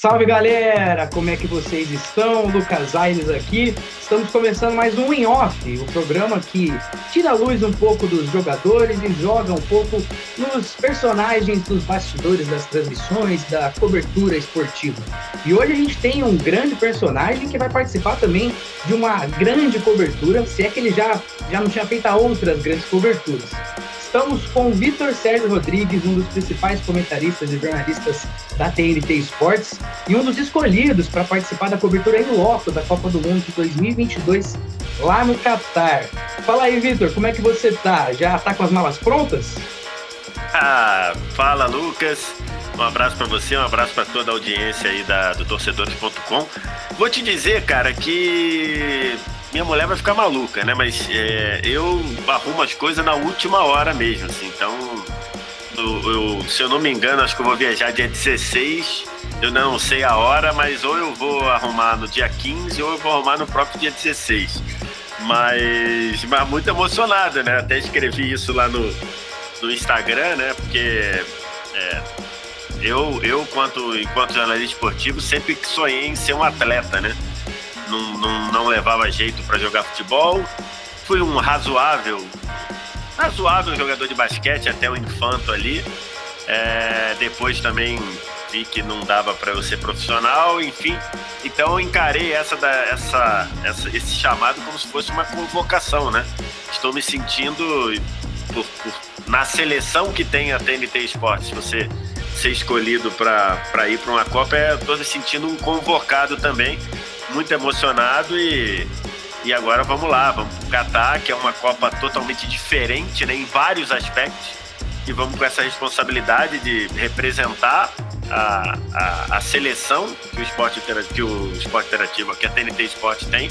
Salve galera, como é que vocês estão? Lucas Aires aqui. Estamos começando mais um In Off, o programa que tira a luz um pouco dos jogadores e joga um pouco nos personagens dos bastidores das transmissões, da cobertura esportiva. E hoje a gente tem um grande personagem que vai participar também de uma grande cobertura, se é que ele já não tinha feito outras grandes coberturas. Estamos com o Vitor Sérgio Rodrigues, um dos principais comentaristas e jornalistas da TNT Esportes e um dos escolhidos para participar da cobertura em loco da Copa do Mundo de 2022 lá no Catar. Fala aí, Vitor, como é que você tá? Já tá com as malas prontas? Fala, Lucas. Um abraço para você, um abraço para toda a audiência aí do torcedores.com. Vou te dizer, cara, que minha mulher vai ficar maluca, né? Mas eu arrumo as coisas na última hora mesmo, assim. Então, se eu não me engano, acho que eu vou viajar dia 16. Eu não sei a hora, mas ou eu vou arrumar no dia 15 ou eu vou arrumar no próprio dia 16. Mas muito emocionado, né? Até escrevi isso lá no Instagram, né? Porque eu enquanto jornalista esportivo, sempre sonhei em ser um atleta, né? Não levava jeito para jogar futebol. Fui um razoável jogador de basquete até o infanto ali. Depois também vi que não dava para eu ser profissional, enfim. Então eu encarei esse chamado como se fosse uma convocação, né? Estou me sentindo na seleção que tem a TNT Esportes. Você ser escolhido para ir para uma Copa, estou me sentindo um convocado também. Muito emocionado e agora vamos lá, vamos pro Catar, que é uma Copa totalmente diferente, né, em vários aspectos, e vamos com essa responsabilidade de representar a seleção que o Esporte Interativo, que a TNT Esporte tem,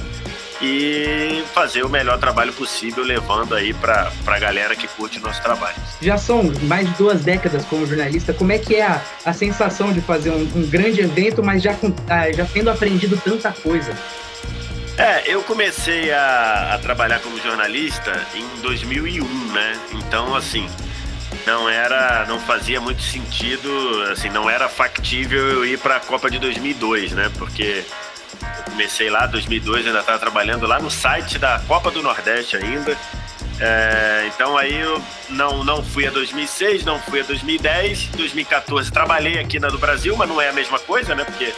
e fazer o melhor trabalho possível, levando aí para a galera que curte o nosso trabalho. Já são mais de 2 décadas como jornalista. Como é que é a sensação de fazer um grande evento, mas já tendo aprendido tanta coisa? Eu comecei a trabalhar como jornalista em 2001, né? Então, assim, não fazia muito sentido, assim, não era factível eu ir para a Copa de 2002, né? Porque eu comecei lá em 2002, ainda estava trabalhando lá no site da Copa do Nordeste ainda. Então aí eu não fui a 2006, não fui a 2010, 2014 trabalhei aqui na do Brasil, mas não é a mesma coisa, né? Porque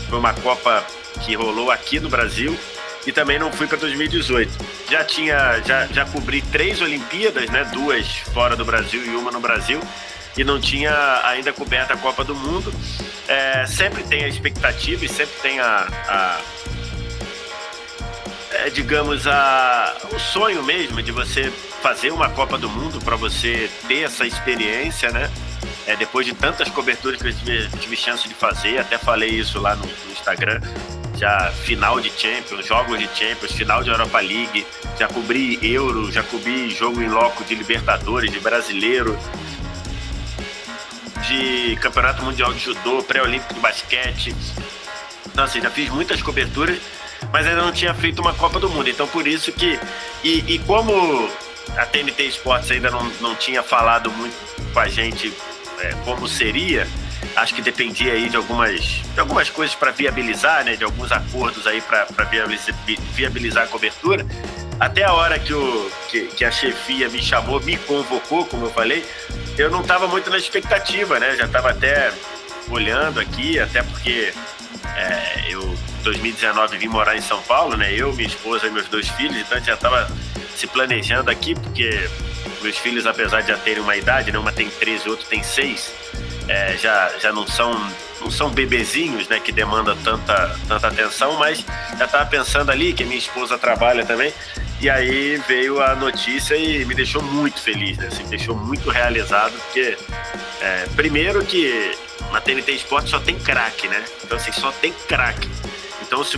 foi uma Copa que rolou aqui no Brasil, e também não fui para 2018. Já cobri 3 Olimpíadas, né? 2 fora do Brasil e uma no Brasil, e não tinha ainda coberto a Copa do Mundo. Sempre tem a expectativa e sempre tem o sonho mesmo de você fazer uma Copa do Mundo, para você ter essa experiência, né? Depois de tantas coberturas que eu tive chance de fazer, até falei isso lá no Instagram, já final de Champions, jogos de Champions, final de Europa League, já cobri Euro, já cobri jogo em loco de Libertadores, de Brasileiro, de Campeonato Mundial de Judô, Pré-Olímpico de Basquete. Então, assim, já fiz muitas coberturas, mas ainda não tinha feito uma Copa do Mundo. Então, por isso que... E como a TNT Esportes ainda não tinha falado muito com a gente como seria, acho que dependia aí de algumas coisas para viabilizar, né? De alguns acordos aí para viabilizar a cobertura. Até a hora que a chefia me chamou, me convocou, como eu falei, eu não estava muito na expectativa, né? Já estava até olhando aqui, até porque eu, em 2019, vim morar em São Paulo, né? Eu, minha esposa e meus 2 filhos, então a gente já estava se planejando aqui, porque meus filhos, apesar de já terem uma idade, né? Uma tem 13, o outro tem 6, já não são bebezinhos, né? Que demandam tanta atenção, mas já estava pensando ali, que a minha esposa trabalha também. E aí veio a notícia e me deixou muito feliz, né? Assim, me deixou muito realizado, porque primeiro que na TNT Esportes só tem craque, né? Então, assim, só tem craque. Então, se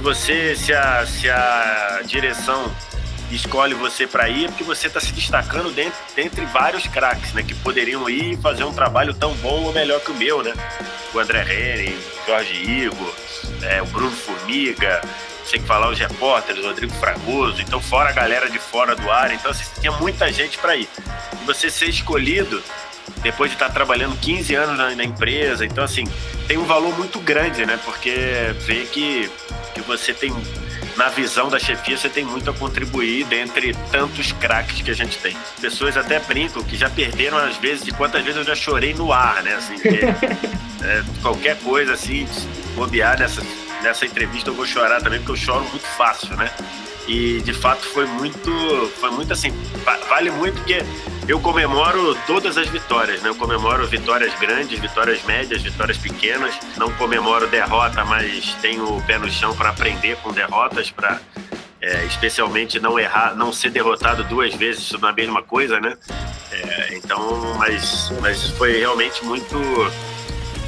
a direção escolhe você para ir, é porque você está se destacando dentre vários craques, né? Que poderiam ir e fazer um trabalho tão bom ou melhor que o meu, né? O André Henning, o Jorge Igor, o Bruno Formiga, sem falar os repórteres, o Rodrigo Fragoso, então fora a galera de fora do ar. Então, assim, tinha muita gente para ir. E você ser escolhido depois de estar trabalhando 15 anos na empresa. Então, assim, tem um valor muito grande, né? Porque vê que você tem, na visão da chefia, você tem muito a contribuir dentre tantos craques que a gente tem. Pessoas até brincam que já perderam às vezes, de quantas vezes eu já chorei no ar, né? Assim, qualquer coisa, assim, bobear nessa entrevista eu vou chorar também, porque eu choro muito fácil, né? E de fato foi muito assim, vale muito, porque eu comemoro todas as vitórias, né? Eu comemoro vitórias grandes, vitórias médias, vitórias pequenas. Não comemoro derrota, mas tenho o pé no chão para aprender com derrotas, para especialmente não errar, não ser derrotado 2 vezes na mesma coisa, né? Então, mas foi realmente muito,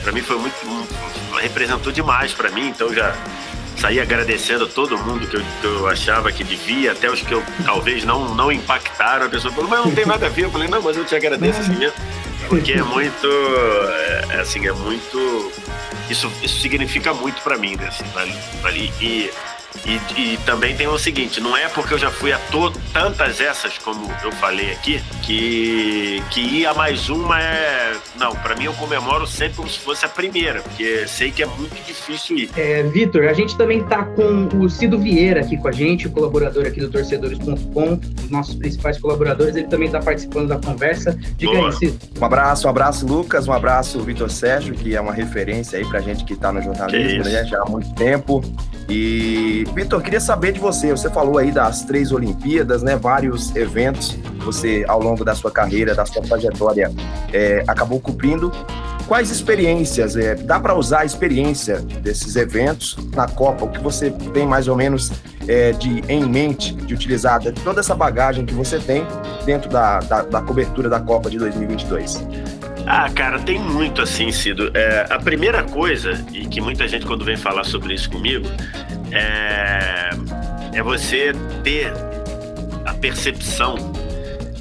para mim foi muito, representou demais para mim. Então já saí agradecendo a todo mundo que eu achava que devia, até os que eu talvez não impactaram. A pessoa falou, mas não tem nada a ver. Eu falei, não, mas eu te agradeço assim mesmo, porque é muito, assim, é muito, isso significa muito para mim, né? Assim, vale. E também tem o seguinte, não é porque eu já fui a tantas essas, como eu falei aqui, que ir a mais uma não, pra mim eu comemoro sempre como se fosse a primeira, porque sei que é muito difícil ir. Vitor, a gente também tá com o Cido Vieira aqui com a gente, o colaborador aqui do Torcedores.com, os nossos principais colaboradores, ele também tá participando da conversa. Diga aí, Cido. Um abraço, Lucas, um abraço, Vitor Sérgio, que é uma referência aí pra gente que tá no jornalismo, né, já há muito tempo. E, Vitor, queria saber de você, você falou aí das 3 Olimpíadas, né, vários eventos, você ao longo da sua carreira, da sua trajetória, acabou cumprindo. Quais experiências, dá para usar a experiência desses eventos na Copa? O que você tem mais ou menos em mente de utilizar toda essa bagagem que você tem dentro da cobertura da Copa de 2022? Cara, tem muito assim, Cido. A primeira coisa, e que muita gente quando vem falar sobre isso comigo, é você ter a percepção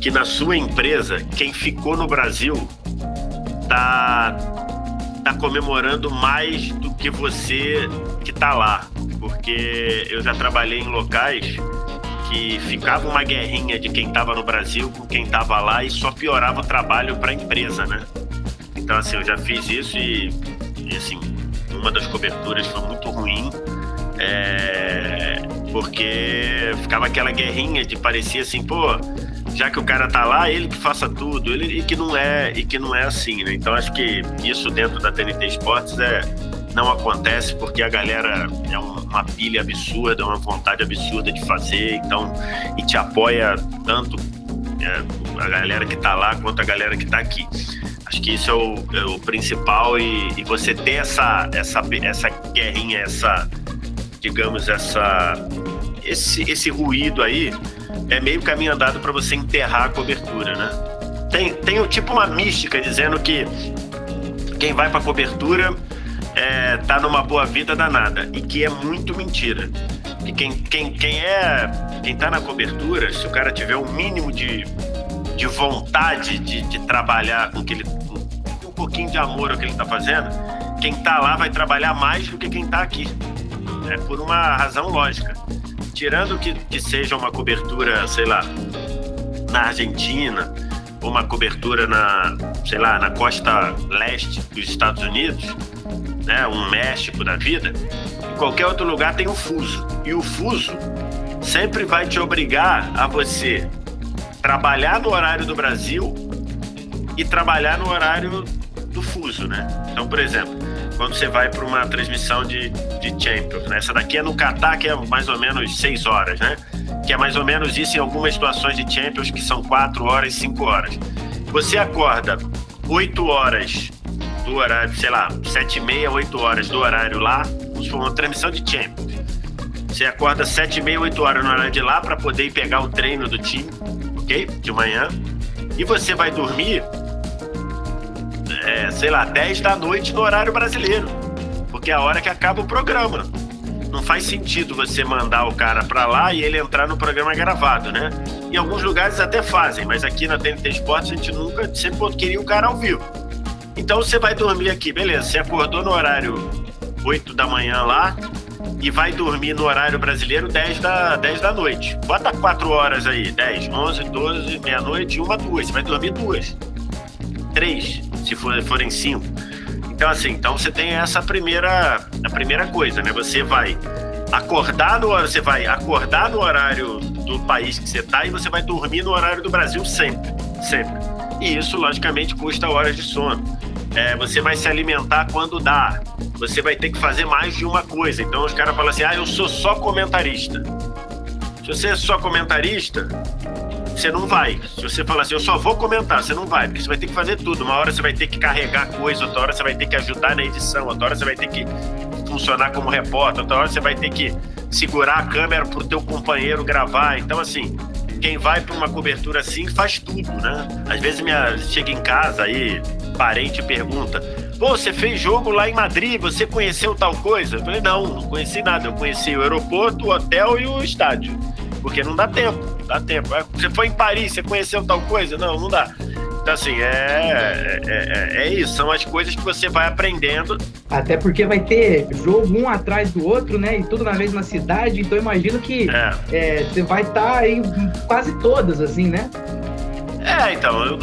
que na sua empresa, quem ficou no Brasil tá comemorando mais do que você que tá lá. Porque eu já trabalhei em locais que ficava uma guerrinha de quem estava no Brasil com quem estava lá e só piorava o trabalho para a empresa, né? Então, assim, eu já fiz isso e assim, uma das coberturas foi muito ruim, porque ficava aquela guerrinha de parecia assim, pô, já que o cara tá lá, ele que faça tudo, e que não é assim, né? Então, acho que isso dentro da TNT Esportes não acontece, porque a galera é uma pilha absurda, uma vontade absurda de fazer, então, e te apoia tanto a galera que tá lá quanto a galera que tá aqui. Acho que isso é o principal, e você ter essa guerrinha, digamos, esse ruído aí, é meio caminho andado para você enterrar a cobertura, né? Tem tipo uma mística dizendo que quem vai pra cobertura tá numa boa vida danada, e que é muito mentira. E quem tá na cobertura, se o cara tiver um mínimo de vontade de trabalhar com um pouquinho de amor ao que ele tá fazendo, quem tá lá vai trabalhar mais do que quem tá aqui, por uma razão lógica. Tirando que seja uma cobertura, sei lá, na Argentina, ou uma cobertura na costa leste dos Estados Unidos, né, um México da vida, em qualquer outro lugar tem um fuso. E o fuso sempre vai te obrigar a você trabalhar no horário do Brasil e trabalhar no horário do fuso, né? Então, por exemplo, quando você vai para uma transmissão de Champions, né? Essa daqui é no Catar, que é mais ou menos 6 horas, né? Que é mais ou menos isso em algumas situações de Champions, que são 4 horas, 5 horas. Você acorda 8 horas do horário, sei lá, 7h30, 8 horas do horário lá, como se for uma transmissão de Champions. Você acorda 7h30, 8 horas no horário de lá para poder ir pegar o treino do time, ok? De manhã. E você vai dormir, sei lá, 10 da noite no horário brasileiro, porque é a hora que acaba o programa. Não faz sentido você mandar o cara para lá e ele entrar no programa gravado, né? Em alguns lugares até fazem, mas aqui na TNT Esportes a gente sempre queria o cara ao vivo. Então você vai dormir aqui, beleza, você acordou no horário 8 da manhã lá e vai dormir no horário brasileiro 10 da noite. Bota 4 horas aí, 10, 11, 12, meia-noite, 1, 2, você vai dormir 2. 3, se forem 5. Então, assim, então você tem a primeira coisa, né? Você vai acordar no horário do país que você está e você vai dormir no horário do Brasil sempre. E isso, logicamente, custa horas de sono. Você vai se alimentar quando dá. Você vai ter que fazer mais de uma coisa. Então os caras falam assim, eu sou só comentarista. Se você é só comentarista, você não vai. Se você falar assim, eu só vou comentar, você não vai, porque você vai ter que fazer tudo. Uma hora você vai ter que carregar coisa, outra hora você vai ter que ajudar na edição, outra hora você vai ter que funcionar como repórter, outra hora você vai ter que segurar a câmera pro teu companheiro gravar. Então, assim, quem vai para uma cobertura assim faz tudo, né? Às vezes chega em casa aí, parente pergunta, pô, você fez jogo lá em Madrid, você conheceu tal coisa? Eu falei, não conheci nada, eu conheci o aeroporto, o hotel e o estádio, porque não dá tempo. Você foi em Paris, você conheceu tal coisa? Não dá. Então, assim, é isso, são as coisas que você vai aprendendo. Até porque vai ter jogo um atrás do outro, né? E tudo na mesma cidade, então eu imagino que você vai estar aí em quase todas, assim, né? Então,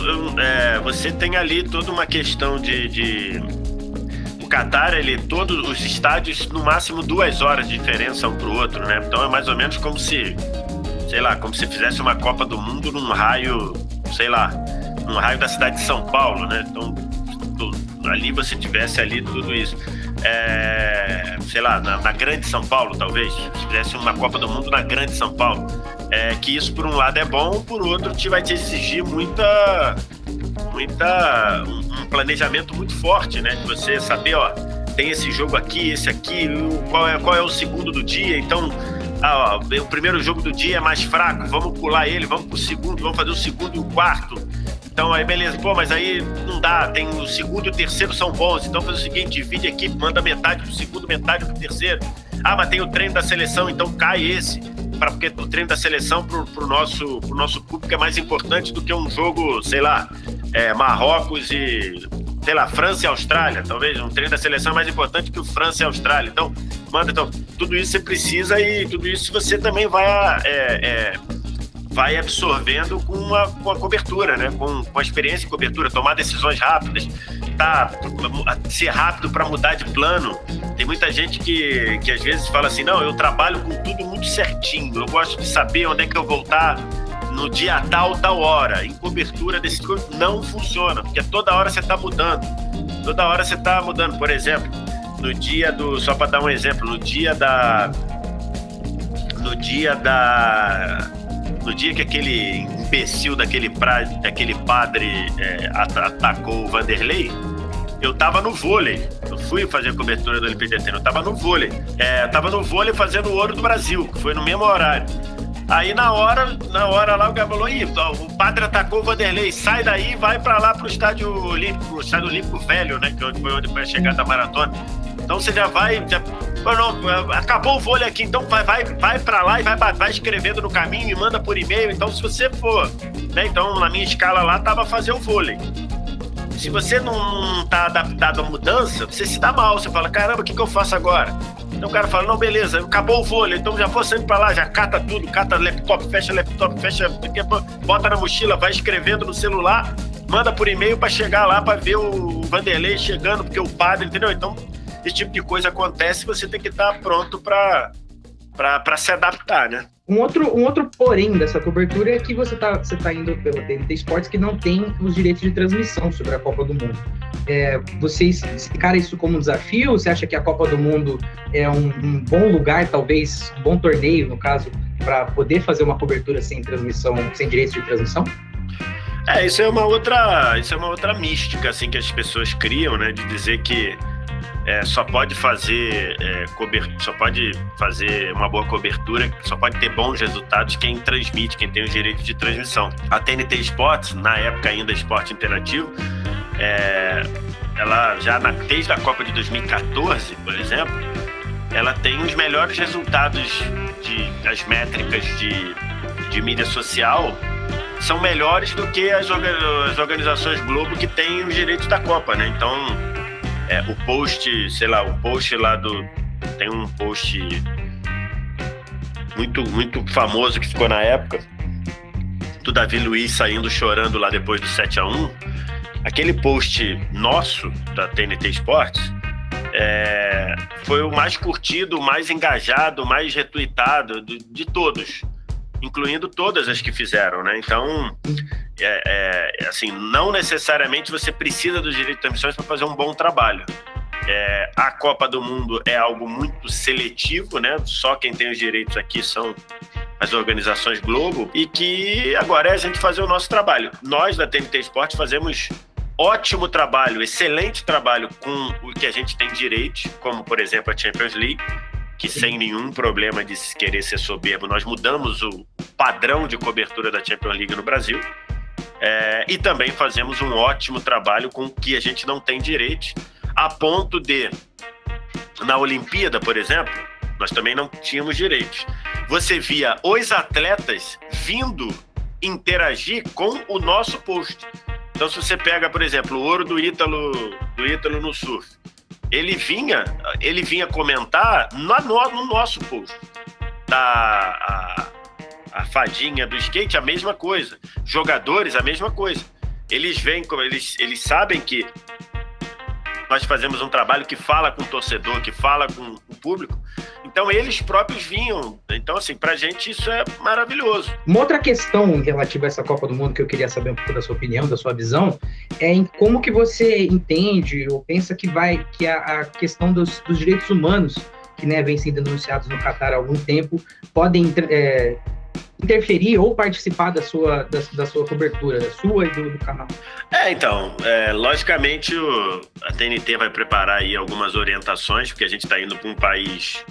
você tem ali toda uma questão de... O Qatar, todos os estádios, no máximo 2 horas de diferença um pro outro, né? Então é mais ou menos como se, como se fizesse uma Copa do Mundo num raio, num raio da cidade de São Paulo, né? Então, ali você tivesse ali tudo isso. Na grande São Paulo, talvez, se fizesse uma Copa do Mundo na grande São Paulo. Que isso, por um lado, é bom, por outro, vai te exigir um planejamento muito forte, né? De você saber, tem esse jogo aqui, esse aqui, qual é o segundo do dia, então... o primeiro jogo do dia é mais fraco, vamos pular ele, vamos pro segundo, vamos fazer o segundo e o quarto. Então aí beleza, mas aí não dá, tem o segundo e o terceiro são bons, então faz o seguinte, divide a equipe, manda metade pro segundo, metade pro terceiro. Mas tem o treino da seleção, então cai esse, porque o treino da seleção pro nosso público é mais importante do que um jogo, Marrocos e... França e Austrália, talvez um treino da seleção é mais importante que o França e Austrália. Então, tudo isso você precisa e tudo isso você também vai absorvendo com a cobertura, né? Com a experiência de cobertura, tomar decisões rápidas, ser rápido para mudar de plano. Tem muita gente que às vezes fala assim, não, eu trabalho com tudo muito certinho, eu gosto de saber onde é que eu vou estar no dia tal hora. Em cobertura desse coisa não funciona, porque toda hora você está mudando. Por exemplo, no dia só para dar um exemplo, no dia que aquele imbecil daquele padre atacou o Vanderlei, eu tava no vôlei. Eu fui fazer a cobertura do LPDT, eu tava no vôlei. Eu tava no vôlei fazendo o Ouro do Brasil, que foi no mesmo horário. Aí na hora lá o cara falou, o padre atacou o Vanderlei, sai daí e vai pra lá pro Estádio Olímpico Velho, né? Que foi onde foi a chegada da maratona. Então você já vai... acabou o vôlei aqui, então vai pra lá e vai escrevendo no caminho e manda por e-mail. Então se você for, né? Então na minha escala lá tava fazer o vôlei. Se você não tá adaptado à mudança, você se dá mal, você fala, caramba, o que eu faço agora? Então o cara fala, não, beleza, acabou o vôlei, então já vou saindo pra lá, já cata tudo, cata laptop, fecha, bota na mochila, vai escrevendo no celular, manda por e-mail pra chegar lá pra ver o Vanderlei chegando, porque o padre, entendeu? Então, esse tipo de coisa acontece e você tem que estar pronto pra se adaptar, né? Um outro porém dessa cobertura é que você tá indo pela TNT Esportes, que não tem os direitos de transmissão sobre a Copa do Mundo. Vocês encaram isso como um desafio? Você acha que a Copa do Mundo é um bom lugar, talvez um bom torneio, no caso, para poder fazer uma cobertura sem transmissão, sem direitos de transmissão? Isso é uma outra mística assim, que as pessoas criam, né, de dizer que só pode fazer uma boa cobertura, só pode ter bons resultados quem transmite, quem tem os direitos de transmissão. A TNT Esportes, na época ainda Esporte Interativo, ela desde a Copa de 2014, por exemplo, ela tem os melhores resultados das métricas de mídia social, são melhores do que as organizações Globo que têm os direitos da Copa, né? Então o post lá tem um post muito, muito famoso que ficou na época do Davi Luiz saindo chorando lá depois do 7-1, aquele post nosso da TNT Esportes foi o mais curtido, o mais engajado, o mais retweetado de todos, incluindo todas as que fizeram, né? Então, assim, não necessariamente você precisa dos direitos de transmissões para fazer um bom trabalho. A Copa do Mundo é algo muito seletivo, né? Só quem tem os direitos aqui são as organizações Globo, e que agora é a gente fazer o nosso trabalho. Nós, da TNT Esportes, fazemos ótimo trabalho, excelente trabalho com o que a gente tem direito, como, por exemplo, a Champions League, que sem nenhum problema de querer ser soberbo, nós mudamos o padrão de cobertura da Champions League no Brasil, e também fazemos um ótimo trabalho com o que a gente não tem direito, a ponto de, na Olimpíada, por exemplo, nós também não tínhamos direitos. Você via os atletas vindo interagir com o nosso post. Então, se você pega, por exemplo, o ouro do Ítalo no surf, ele vinha comentar no nosso post. A fadinha do skate, a mesma coisa. Jogadores, a mesma coisa. Eles sabem que nós fazemos um trabalho que fala com o torcedor, que fala com o público. Então, eles próprios vinham. Então, assim, pra gente isso é maravilhoso. Uma outra questão relativa a essa Copa do Mundo que eu queria saber um pouco da sua opinião, da sua visão, é em como que você entende ou pensa que a questão dos direitos humanos, que, né, vem sendo denunciados no Catar há algum tempo, podem interferir ou participar da sua cobertura, da sua e do canal. Então, logicamente a TNT vai preparar aí algumas orientações, porque a gente está indo para um país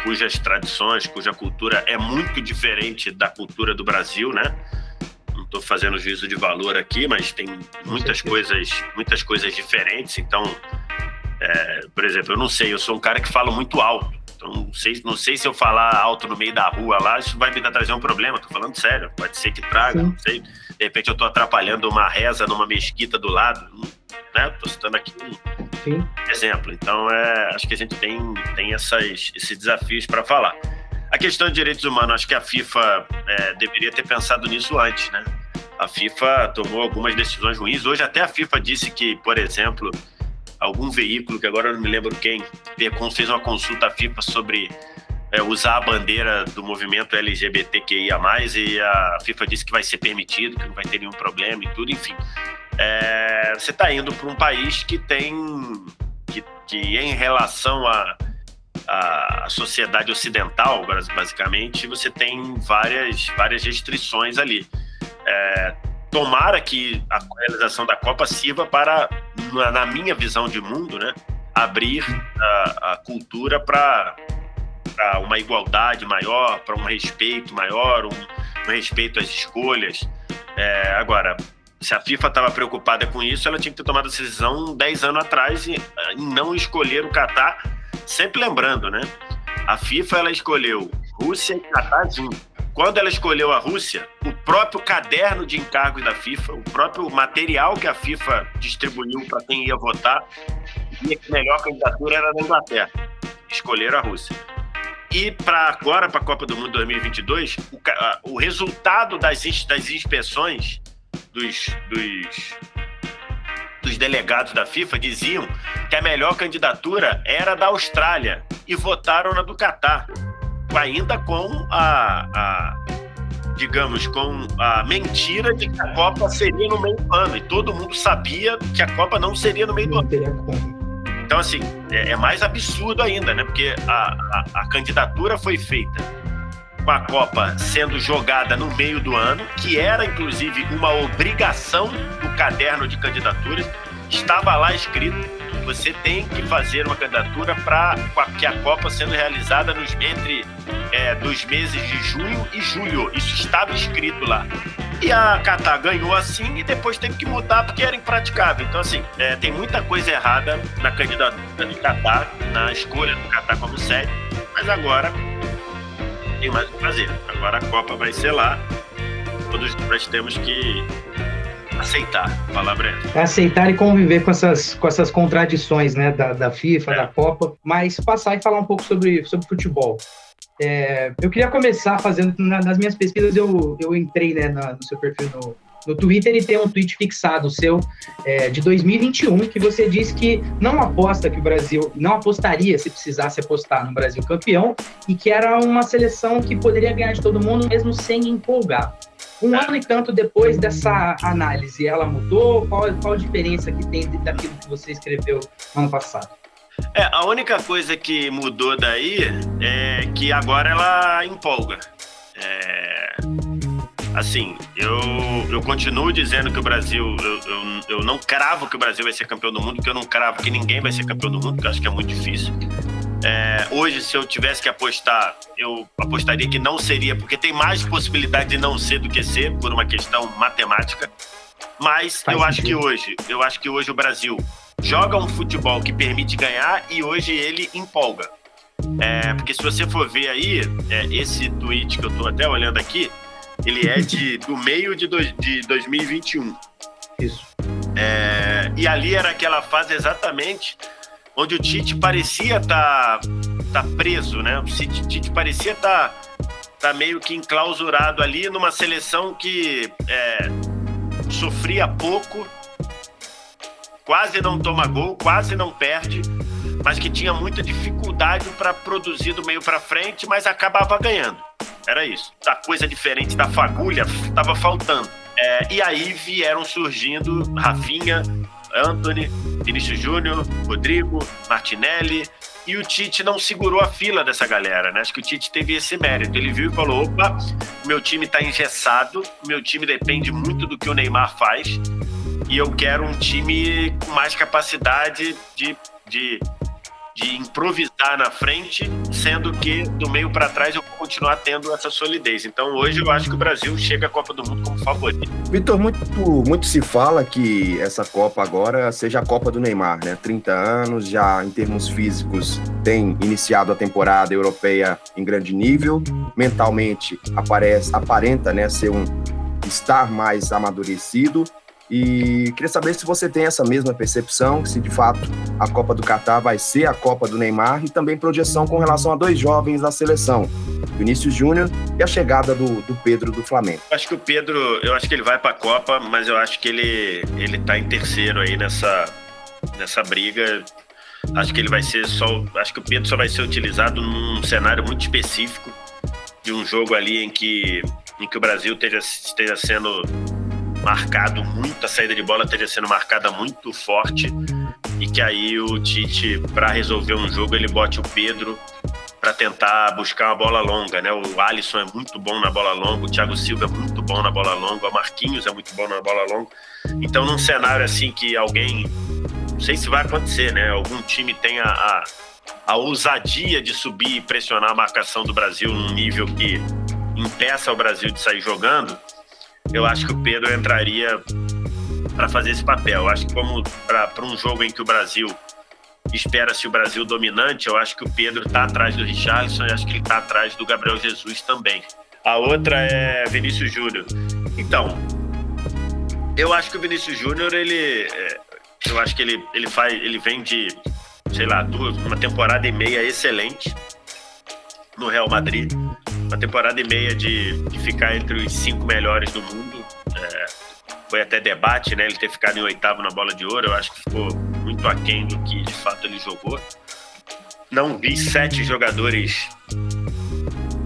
cujas tradições, cuja cultura é muito diferente da cultura do Brasil, né? Não estou fazendo juízo de valor aqui, mas tem muitas coisas diferentes. Então, por exemplo, eu sou um cara que fala muito alto. Então, não sei se eu falar alto no meio da rua lá, isso vai me trazer um problema. Tô falando sério, pode ser que traga, não sei. De repente eu tô atrapalhando uma reza numa mesquita do lado, né? Tô citando aqui um exemplo. Então, acho que a gente tem esses desafios para falar. A questão de direitos humanos, acho que a FIFA deveria ter pensado nisso antes, né? A FIFA tomou algumas decisões ruins. Hoje até a FIFA disse que, por exemplo, algum veículo, que agora eu não me lembro quem, fez uma consulta à FIFA sobre usar a bandeira do movimento LGBTQIA+, e a FIFA disse que vai ser permitido, que não vai ter nenhum problema e tudo, enfim. Você está indo para um país que tem, que em relação à sociedade ocidental, basicamente, você tem várias restrições ali. Tomara que a realização da Copa sirva para, na minha visão de mundo, né, abrir a cultura para uma igualdade maior, para um respeito maior, um respeito às escolhas. Agora, se a FIFA estava preocupada com isso, ela tinha que ter tomado essa decisão 10 anos atrás em não escolher o Catar, sempre lembrando, né? A FIFA ela escolheu Rússia e Catar junto. Quando ela escolheu a Rússia, o próprio caderno de encargos da FIFA, o próprio material que a FIFA distribuiu para quem ia votar, dizia que a melhor candidatura era da Inglaterra. Escolheram a Rússia. E agora, para a Copa do Mundo 2022, o resultado das inspeções dos delegados da FIFA diziam que a melhor candidatura era da Austrália e votaram na do Catar. Ainda com digamos, com a mentira de que a Copa seria no meio do ano. E todo mundo sabia que a Copa não seria no meio do ano. Então, assim, é mais absurdo ainda, né? Porque a candidatura foi feita com a Copa sendo jogada no meio do ano, que era, inclusive, uma obrigação do caderno de candidaturas. Estava lá escrito: você tem que fazer uma candidatura para que a Copa sendo realizada entre dos meses de junho e julho. Isso estava escrito lá. E a Catar ganhou assim e depois teve que mudar porque era impraticável. Então, assim, tem muita coisa errada na candidatura do Catar, na escolha do Catar como sede, mas agora tem mais o que fazer. Agora a Copa vai ser lá. Todos nós temos que aceitar, a palavra é aceitar e conviver com essas contradições, né, da FIFA, da Copa, mas passar e falar um pouco sobre futebol. Eu queria começar fazendo, nas minhas pesquisas eu entrei, né, no seu perfil no Twitter e tem um tweet fixado seu de 2021, que você disse que não aposta que o Brasil, não apostaria se precisasse apostar no Brasil campeão, e que era uma seleção que poderia ganhar de todo mundo mesmo sem empolgar. Um ano e tanto depois dessa análise, ela mudou? Qual a diferença que tem daquilo que você escreveu no ano passado? A única coisa que mudou daí é que agora ela empolga. Assim, eu continuo dizendo que o Brasil, eu não cravo que o Brasil vai ser campeão do mundo, porque eu não cravo que ninguém vai ser campeão do mundo, porque eu acho que é muito difícil. Hoje, se eu tivesse que apostar, eu apostaria que não seria, porque tem mais possibilidade de não ser do que ser, por uma questão matemática. Mas eu acho que hoje o Brasil joga um futebol que permite ganhar, e hoje ele empolga. Porque se você for ver aí, esse tweet que eu estou até olhando aqui, ele é do meio de 2021. Isso. E ali era aquela fase exatamente onde o Tite parecia estar preso, né? O Tite parecia estar meio que enclausurado ali numa seleção que sofria pouco, quase não toma gol, quase não perde, mas que tinha muita dificuldade para produzir do meio para frente, mas acabava ganhando. Era isso. A coisa diferente da fagulha estava faltando. E aí vieram surgindo Rafinha, Antony, Vinícius Júnior, Rodrigo, Martinelli, e o Tite não segurou a fila dessa galera, né? Acho que o Tite teve esse mérito. Ele viu e falou: opa, meu time tá engessado, meu time depende muito do que o Neymar faz, e eu quero um time com mais capacidade de improvisar na frente, sendo que do meio para trás eu vou continuar tendo essa solidez. Então hoje eu acho que o Brasil chega à Copa do Mundo como favorito. Vitor, muito se fala que essa Copa agora seja a Copa do Neymar, né? 30 anos, já em termos físicos tem iniciado a temporada europeia em grande nível, mentalmente aparenta, né, estar mais amadurecido. E queria saber se você tem essa mesma percepção, se de fato a Copa do Catar vai ser a Copa do Neymar, e também projeção com relação a dois jovens da seleção, Vinícius Júnior e a chegada do Pedro do Flamengo. Acho que o Pedro, eu acho que ele vai para a Copa, mas eu acho que ele tá em terceiro aí nessa briga. Acho que ele vai ser acho que o Pedro só vai ser utilizado num cenário muito específico, de um jogo ali em que o Brasil esteja sendo marcado muito, a saída de bola esteja sendo marcada muito forte, e que aí o Tite, para resolver um jogo, ele bote o Pedro para tentar buscar uma bola longa, né? O Alisson é muito bom na bola longa, o Thiago Silva é muito bom na bola longa, o Marquinhos é muito bom na bola longa. Então, num cenário assim que alguém, não sei se vai acontecer, né? Algum time tenha a ousadia de subir e pressionar a marcação do Brasil num nível que impeça o Brasil de sair jogando, eu acho que o Pedro entraria para fazer esse papel. Eu acho que como para um jogo em que o Brasil espera-se o Brasil dominante, eu acho que o Pedro está atrás do Richarlison, e acho que ele está atrás do Gabriel Jesus também. A outra é Vinícius Júnior. Então, eu acho que o Vinícius Júnior, eu acho que ele vem de, sei lá, uma temporada e meia excelente no Real Madrid. Uma temporada e meia de ficar entre os 5 melhores do mundo. Foi até debate, né? Ele ter ficado em 8º na Bola de Ouro. Eu acho que ficou muito aquém do que de fato ele jogou. Não vi 7 jogadores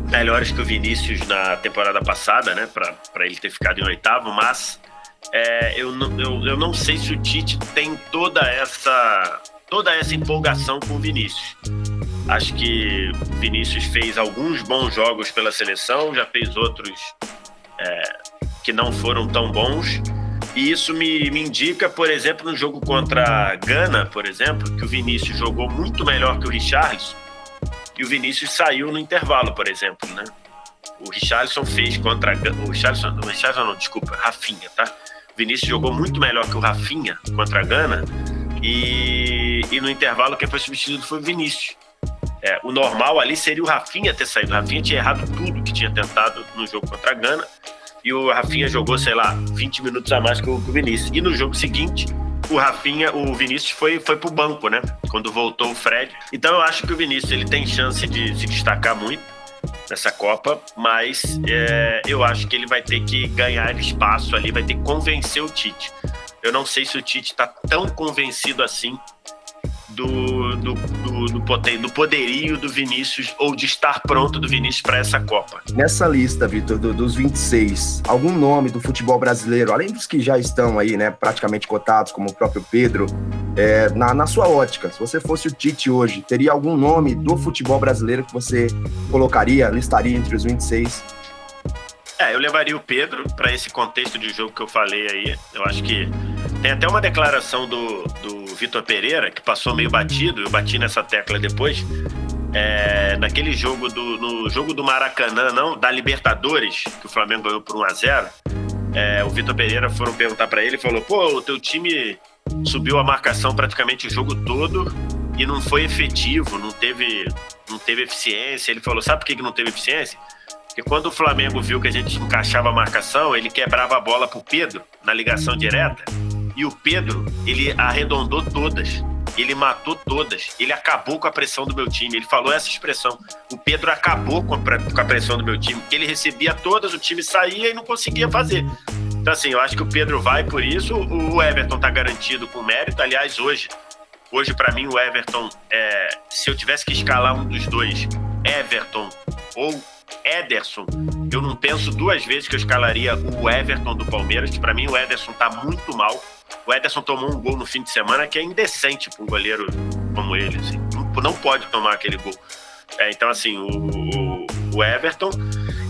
melhores que o Vinícius na temporada passada, né? Para ele ter ficado em 8º, mas eu não sei se o Tite tem toda essa empolgação com o Vinícius. Acho que o Vinícius fez alguns bons jogos pela seleção, já fez outros que não foram tão bons. E isso me indica, por exemplo, no jogo contra a Gana, por exemplo, que o Vinícius jogou muito melhor que o Richarlison, e o Vinícius saiu no intervalo, por exemplo, né? O Richarlison fez contra a Gana... Rafinha, tá? O Vinícius jogou muito melhor que o Rafinha contra a Gana, e no intervalo quem foi substituído foi o Vinícius. O normal ali seria o Rafinha ter saído. O Rafinha tinha errado tudo que tinha tentado no jogo contra a Gana, e o Rafinha jogou, sei lá, 20 minutos a mais que o Vinícius. E no jogo seguinte, o Vinícius foi pro banco, né? Quando voltou o Fred. Então eu acho que o Vinícius ele tem chance de se destacar muito. nessa Copa, mas eu acho que ele vai ter que ganhar espaço ali, vai ter que convencer o Tite. Eu não sei se o Tite está tão convencido assim do poderio do Vinícius ou de estar pronto do Vinícius para essa Copa. Nessa lista, Vitor, dos 26, algum nome do futebol brasileiro, além dos que já estão aí, né, praticamente cotados, como o próprio Pedro, na sua ótica, se você fosse o Tite hoje, teria algum nome do futebol brasileiro que você colocaria, listaria entre os 26? Eu levaria o Pedro para esse contexto de jogo que eu falei aí. Eu acho que tem até uma declaração do Vitor Pereira, que passou meio batido, eu bati nessa tecla depois, naquele jogo no jogo do Maracanã, não, da Libertadores, que o Flamengo ganhou por 1-0, o Vitor Pereira foram perguntar para ele e falou: pô, o teu time subiu a marcação praticamente o jogo todo e não foi efetivo, não teve eficiência. Ele falou: sabe por que não teve eficiência? Porque quando o Flamengo viu que a gente encaixava a marcação, ele quebrava a bola pro Pedro na ligação direta, e o Pedro, ele arredondou todas, ele matou todas, ele acabou com a pressão do meu time. Ele falou essa expressão: o Pedro acabou com a pressão do meu time, porque ele recebia todas, o time saía e não conseguia fazer. Então assim, eu acho que o Pedro vai por isso. O Everton tá garantido com mérito. Aliás, hoje para mim o Everton, se eu tivesse que escalar um dos dois, Everton ou Ederson, eu não penso duas vezes que eu escalaria o Everton do Palmeiras, que pra mim o Ederson tá muito mal. O Ederson tomou um gol no fim de semana que é indecente pra um goleiro como ele, assim. Não pode tomar aquele gol. Então assim, o Everton.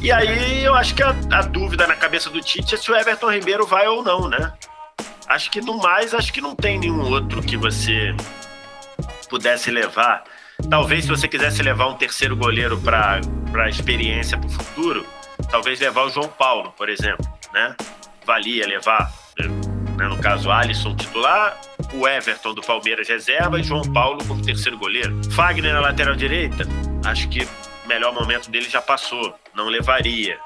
E aí eu acho que a dúvida na cabeça do Tite é se o Everton Ribeiro vai ou não, né? Acho que no mais, acho que não tem nenhum outro que você pudesse levar. Talvez se você quisesse levar um terceiro goleiro para experiência para o futuro, talvez levar o João Paulo, por exemplo, né? Valia levar, né, no caso, Alisson titular, o Everton do Palmeiras reserva e João Paulo como terceiro goleiro. Fagner na lateral direita, acho que o melhor momento dele já passou, não levaria.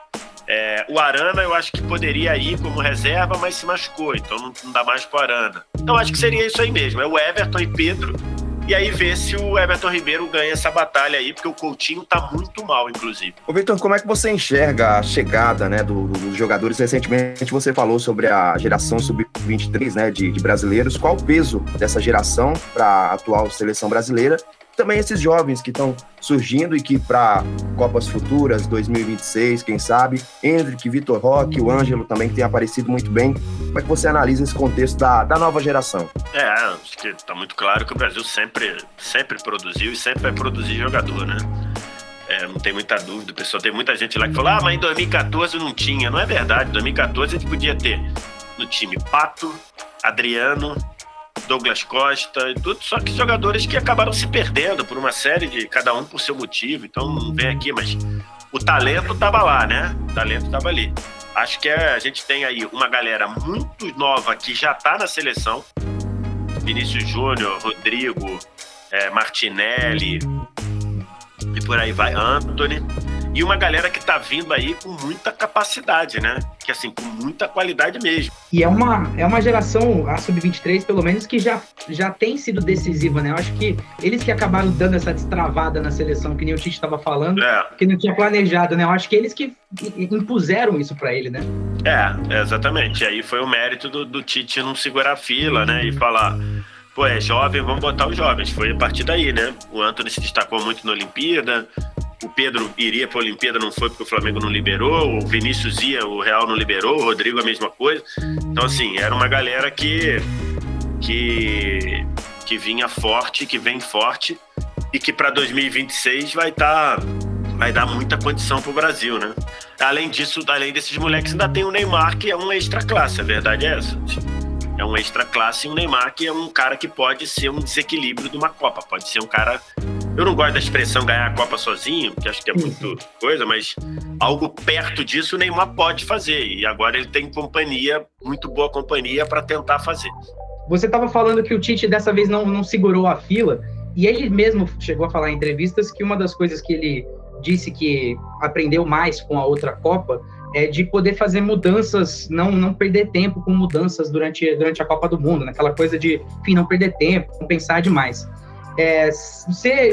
O Arana eu acho que poderia ir como reserva, mas se machucou, então não dá mais pro Arana. Então acho que seria isso aí mesmo, o Everton e Pedro. E aí ver se o Everton Ribeiro ganha essa batalha aí, porque o Coutinho tá muito mal, inclusive. Ô, Vitor, como é que você enxerga a chegada, né, dos jogadores? Recentemente você falou sobre a geração sub-23, né, de brasileiros. Qual o peso dessa geração para a atual seleção brasileira? Também esses jovens que estão surgindo e que para Copas Futuras, 2026, quem sabe, Endrick, Vitor Roque, o Ângelo também, que tem aparecido muito bem. Como é que você analisa esse contexto da nova geração? Acho que está muito claro que o Brasil sempre produziu e sempre vai produzir jogador, né? Não tem muita dúvida. Pessoal, tem muita gente lá que falou: mas em 2014 não tinha. Não é verdade, em 2014 a gente podia ter no time Pato, Adriano, Douglas Costa e tudo, só que jogadores que acabaram se perdendo por uma série de, cada um por seu motivo. Então não vem aqui, mas o talento estava lá, né? O talento estava ali. Acho que a gente tem aí uma galera muito nova que já está na seleção: Vinícius Júnior, Rodrigo, Martinelli e por aí vai, Antony. E uma galera que tá vindo aí com muita capacidade, né? Que assim, com muita qualidade mesmo. E é uma geração, a Sub-23, pelo menos, que já tem sido decisiva, né? Eu acho que eles que acabaram dando essa destravada na seleção, que nem o Tite estava falando, que não tinha planejado, né? Eu acho que eles que impuseram isso pra ele, né? Exatamente. E aí foi o mérito do Tite não segurar a fila, né? E falar: pô, é jovem, vamos botar os jovens. Foi a partir daí, né? O Antony se destacou muito na Olimpíada. O Pedro iria para a Olimpíada, não foi porque o Flamengo não liberou. O Vinícius ia, o Real não liberou. O Rodrigo a mesma coisa. Então, assim, era uma galera que vinha forte, que vem forte e que para 2026 vai dar muita condição para o Brasil, né? Além disso, além desses moleques, ainda tem o Neymar, que é um extra classe. A verdade é essa. É um extra classe e o Neymar, que é um cara que pode ser um desequilíbrio de uma Copa. Pode ser um cara... Eu não gosto da expressão ganhar a Copa sozinho, porque acho que é muito coisa, mas algo perto disso o Neymar pode fazer. E agora ele tem companhia, muito boa companhia, para tentar fazer. Você estava falando que o Tite dessa vez não segurou a fila, e ele mesmo chegou a falar em entrevistas que uma das coisas que ele disse que aprendeu mais com a outra Copa é de poder fazer mudanças, não perder tempo com mudanças durante a Copa do Mundo, naquela coisa de, enfim, não perder tempo, não pensar demais.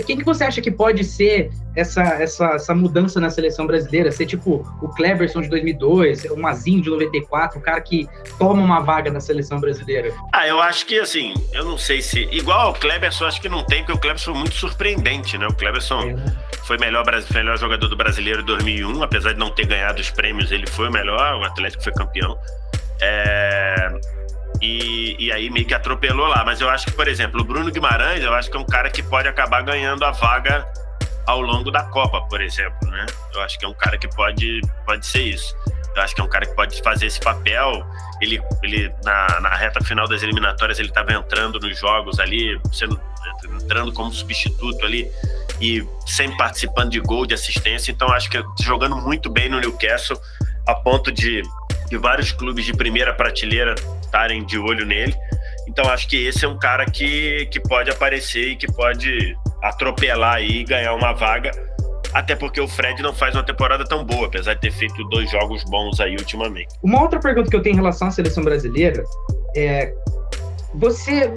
Quem que você acha que pode ser essa mudança na seleção brasileira? Ser tipo o Kleberson de 2002, o Mazinho de 94, o cara que toma uma vaga na seleção brasileira? Eu acho que, assim, eu não sei se... Igual ao Kleberson, acho que não tem, porque o Kleberson foi muito surpreendente, né? O Kleberson foi melhor jogador do Brasileiro em 2001, apesar de não ter ganhado os prêmios, ele foi o melhor, o Atlético foi campeão. E aí meio que atropelou lá. Mas eu acho que, por exemplo, o Bruno Guimarães, eu acho que é um cara que pode acabar ganhando a vaga ao longo da Copa, por exemplo, né? Eu acho que é um cara que pode ser isso. Eu acho que é um cara que pode fazer esse papel. Ele na reta final das eliminatórias, ele estava entrando nos jogos ali, entrando como substituto ali e sempre participando de gol, de assistência. Então acho que jogando muito bem no Newcastle, a ponto de vários clubes de primeira prateleira estarem de olho nele. Então acho que esse é um cara que pode aparecer e que pode atropelar aí e ganhar uma vaga, até porque o Fred não faz uma temporada tão boa, apesar de ter feito 2 jogos bons aí ultimamente. Uma outra pergunta que eu tenho em relação à seleção brasileira é: você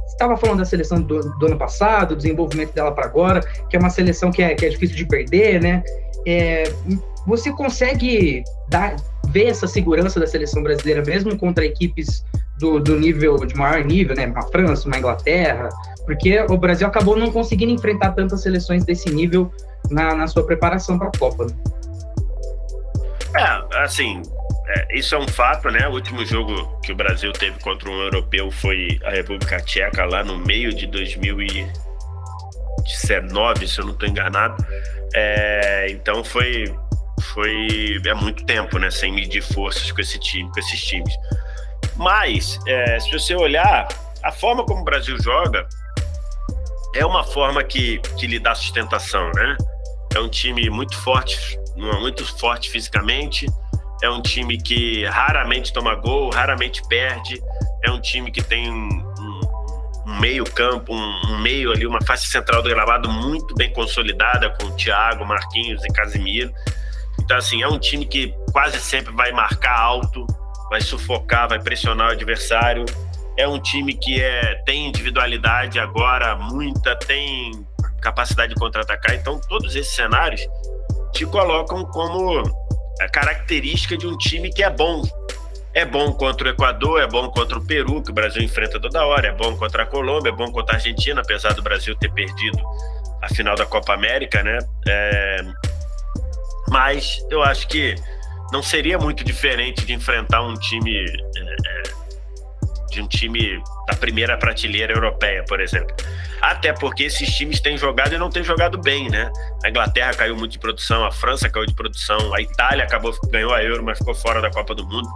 estava falando da seleção do ano passado, o desenvolvimento dela para agora, que é uma seleção que é difícil de perder, né? Você consegue ver essa segurança da seleção brasileira mesmo contra equipes do nível, de maior nível, né? Uma França, uma Inglaterra, porque o Brasil acabou não conseguindo enfrentar tantas seleções desse nível na sua preparação para a Copa, né? Isso é um fato, né? O último jogo que o Brasil teve contra um europeu foi a República Tcheca, lá no meio de 2019, se eu não estou enganado. Então foi muito tempo, né? Sem medir forças com esses times. Mas, se você olhar, a forma como o Brasil joga é uma forma que lhe dá sustentação, né? É um time muito forte fisicamente, é um time que raramente toma gol, raramente perde, é um time que tem um meio campo, um meio ali, uma face central do gramado muito bem consolidada, com Thiago, Marquinhos e Casemiro. Então, assim, é um time que quase sempre vai marcar alto, vai sufocar, vai pressionar o adversário. É um time que tem individualidade agora, tem capacidade de contra-atacar. Então, todos esses cenários te colocam como a característica de um time que é bom. É bom contra o Equador, é bom contra o Peru, que o Brasil enfrenta toda hora, é bom contra a Colômbia, é bom contra a Argentina, apesar do Brasil ter perdido a final da Copa América, né? Mas eu acho que não seria muito diferente de enfrentar um time da primeira prateleira europeia, por exemplo. Até porque esses times têm jogado e não têm jogado bem, né? A Inglaterra caiu muito de produção, a França caiu de produção, a Itália ganhou a Euro, mas ficou fora da Copa do Mundo.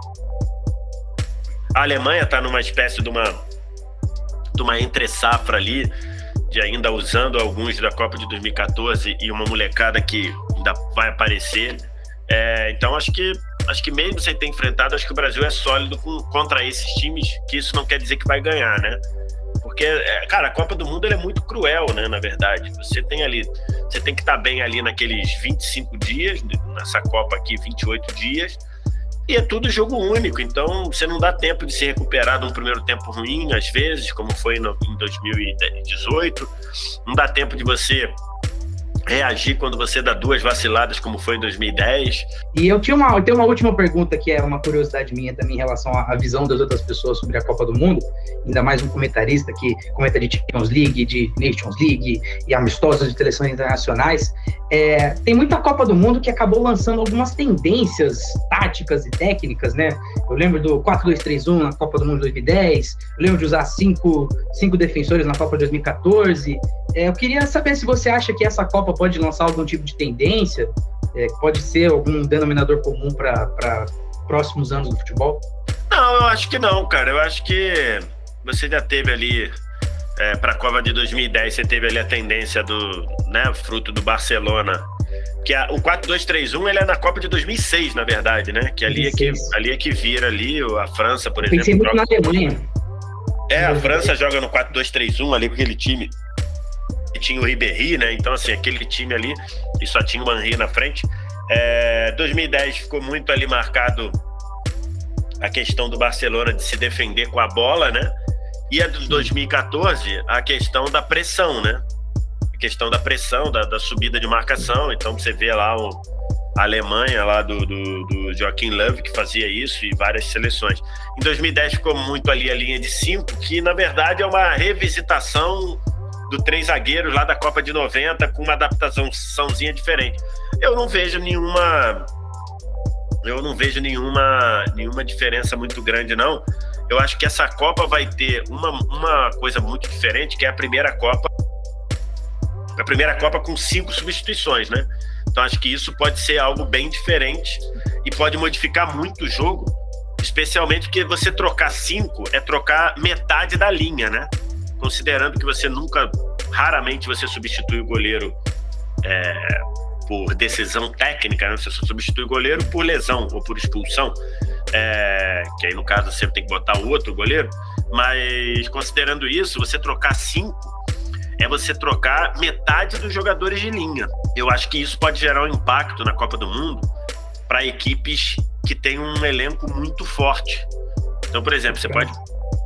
A Alemanha está numa espécie de uma entre-safra ali, de ainda usando alguns da Copa de 2014 e uma molecada que ainda vai aparecer. Então acho que mesmo sem ter enfrentado, acho que o Brasil é sólido contra esses times, que isso não quer dizer que vai ganhar, né? Porque, cara, a Copa do Mundo ela é muito cruel, né, na verdade. Você tem que estar bem ali naqueles 25 dias, nessa Copa aqui, 28 dias, e é tudo jogo único, então você não dá tempo de se recuperar de um primeiro tempo ruim, às vezes, como foi em 2018, não dá tempo de você reagir quando você dá 2 vaciladas, como foi em 2010. E eu tenho uma última pergunta, que é uma curiosidade minha também em relação à visão das outras pessoas sobre a Copa do Mundo, ainda mais um comentarista que comenta de Champions League, de Nations League e amistosos de seleções internacionais. Tem muita Copa do Mundo que acabou lançando algumas tendências táticas e técnicas, né? Eu lembro do 4-2-3-1 na Copa do Mundo de 2010, eu lembro de usar 5 defensores na Copa de 2014. Eu queria saber se você acha que essa Copa pode lançar algum tipo de tendência, pode ser algum denominador comum para próximos anos do futebol? Não, eu acho que não, cara. Eu acho que você já teve ali, para a Copa de 2010, você teve ali a tendência fruto do Barcelona, que o 4-2-3-1 ele é na Copa de 2006, na verdade, né? Que ali é que vira ali a França, por exemplo. Pensei muito na Alemanha. A França joga no 4-2-3-1 ali com aquele time. E tinha o Ribéry, né? Então, assim, aquele time ali, e só tinha o Henry na frente. 2010 ficou muito ali marcado a questão do Barcelona de se defender com a bola, né? E a de 2014, a questão da pressão, né? A questão da pressão, da subida de marcação. Então você vê lá a Alemanha lá do Joachim Löw, que fazia isso, e várias seleções. Em 2010 ficou muito ali a linha de 5, que na verdade é uma revisitação do 3 zagueiros lá da Copa de 90, com uma adaptaçãozinha diferente. Eu não vejo nenhuma diferença muito grande, não. Eu acho que essa Copa vai ter uma coisa muito diferente, que é a primeira Copa com 5 substituições, né? Então acho que isso pode ser algo bem diferente e pode modificar muito o jogo, especialmente porque você trocar 5 é trocar metade da linha, né? Considerando que raramente você substitui o goleiro por decisão técnica, né? Você só substitui o goleiro por lesão ou por expulsão, que aí no caso você tem que botar o outro goleiro, mas considerando isso, você trocar 5 é você trocar metade dos jogadores de linha. Eu acho que isso pode gerar um impacto na Copa do Mundo para equipes que têm um elenco muito forte. Então, por exemplo, você pode,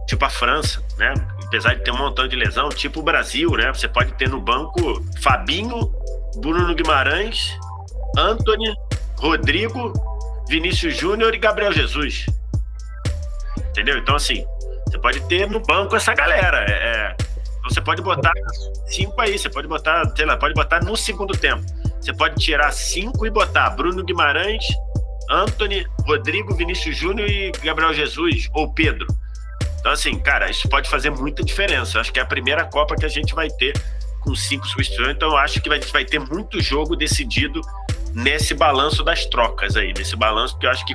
tipo a França, né? Apesar de ter um montão de lesão, tipo o Brasil, né? Você pode ter no banco Fabinho, Bruno Guimarães, Antony, Rodrigo, Vinícius Júnior e Gabriel Jesus. Entendeu? Então, assim, você pode ter no banco essa galera. Você pode botar 5 aí, você pode botar, sei lá, pode botar no segundo tempo. Você pode tirar 5 e botar Bruno Guimarães, Antony, Rodrigo, Vinícius Júnior e Gabriel Jesus, ou Pedro. Então, assim, cara, isso pode fazer muita diferença. Eu acho que é a primeira Copa que a gente vai ter com 5 substituições, então eu acho que a gente vai ter muito jogo decidido nesse balanço das trocas aí, nesse balanço, porque eu acho que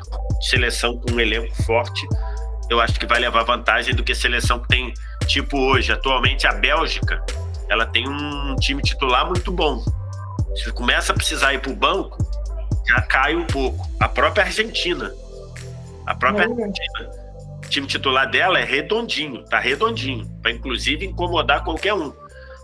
seleção com um elenco forte, eu acho que vai levar vantagem do que seleção que tem, tipo hoje, atualmente a Bélgica, ela tem um time titular muito bom. Se começa a precisar ir pro banco, já cai um pouco. A própria Argentina, o time titular dela é redondinho, tá redondinho, para inclusive incomodar qualquer um.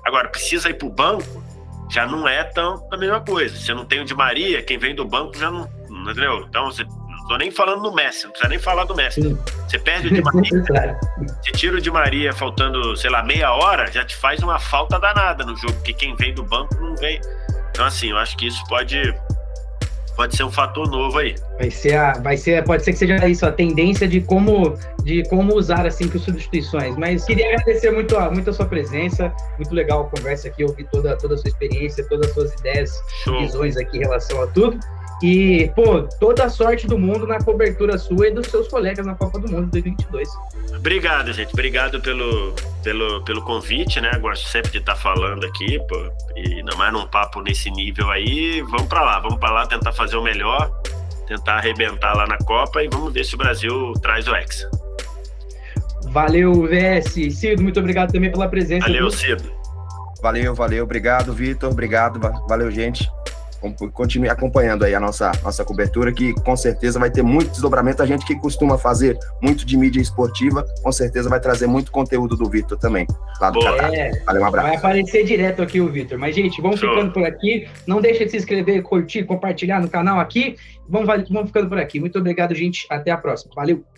Agora, precisa ir pro banco, já não é tão a mesma coisa. Você não tem o Di Maria, quem vem do banco já não entendeu? Então, não tô nem falando do Messi, não precisa nem falar do Messi. Você perde o Di Maria, você tira o Di Maria faltando, sei lá, meia hora, já te faz uma falta danada no jogo, porque quem vem do banco não vem. Então, assim, eu acho que isso pode ser um fator novo aí. Pode ser que seja isso, a tendência de como usar as 5 substituições. Mas queria agradecer muito a sua presença, muito legal a conversa aqui, ouvir toda a sua experiência, todas as suas ideias, visões aqui em relação a tudo. E, toda a sorte do mundo na cobertura sua e dos seus colegas na Copa do Mundo de 2022. Obrigado, gente. Obrigado pelo convite, né? Gosto sempre de estar falando aqui, e ainda mais num papo nesse nível aí. Vamos pra lá tentar fazer o melhor, tentar arrebentar lá na Copa e vamos ver se o Brasil traz o Hexa. Valeu, VS. Cido, muito obrigado também pela presença. Valeu, Cido. Valeu. Obrigado, Vitor. Obrigado. Valeu, gente. Continue acompanhando aí a nossa cobertura, que com certeza vai ter muito desdobramento. A gente que costuma fazer muito de mídia esportiva, com certeza vai trazer muito conteúdo do Vitor também, lá do Catar. Valeu, um abraço. Vai aparecer direto aqui o Vitor. Mas, gente, vamos ficando por aqui. Não deixe de se inscrever, curtir, compartilhar no canal aqui. Vamos ficando por aqui. Muito obrigado, gente. Até a próxima. Valeu!